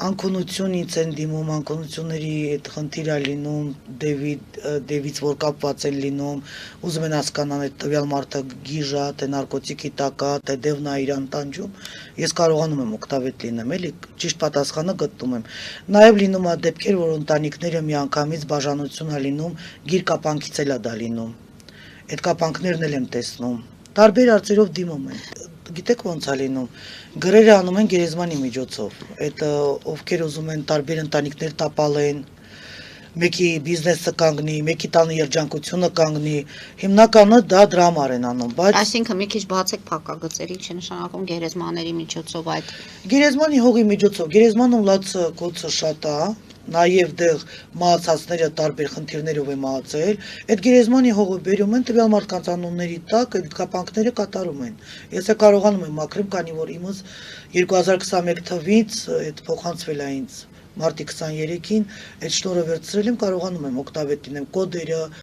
Անկունություն ինձ են դիմում, անկունությունների այդ խնդիր է լինում, դևից որ կապված են լինում, ուզում են հասկանալ այդ տվյալ մարդը գիժ է, թե նարկոտիկի տակ է, թե դևն է իրան տանջում, ես կարողանում եմ օգտավետ լինեմ, էլի ճիշտ պատասխանը գտնում եմ։ Նաև լինում է դեպքեր, որ ընտանիքները միանգամից բաժանություն է լինում, գիր-կապանքից էլ է դա լինում։ Այդ կապանքներն էլ եմ տեսնում։ Տարբեր հարցերով դիմում են։ Գիտեք ոնց է լինում։ Գրերը անում են գերեզմանի միջոցով։ Այդ ովքեր ուզում են տարբեր ընտանիքներ տապալեն, մեկի բիզնեսը կանգնի, մեկի տանը երջանկությունը կանգնի, հիմնականը դա դրամար են անում, բայց Այսինքն մի քիչ բացեք փակագծերի, չի նշանակում գերեզմաների միջոցով այդ գերեզմանի հողի միջոցով, գերեզմանում լացը կոծը շատ է, նաև դեղ մահացածները տարբեր խնդիրներով է մահացել, այդ գերեզմանի հողը բերում են տվյալ մարդկանց անունների տակ, այդ կապանքները կատարում են։ Ես է կարողանում եմ մաքրեմ, քանի որ իմս 2021 թվից այդ փոխանցվել է ինձ մարտի 23-ին, այդ շնորհը վերցրել եմ, կարողանում եմ օգտավետ լինեմ կոդերը,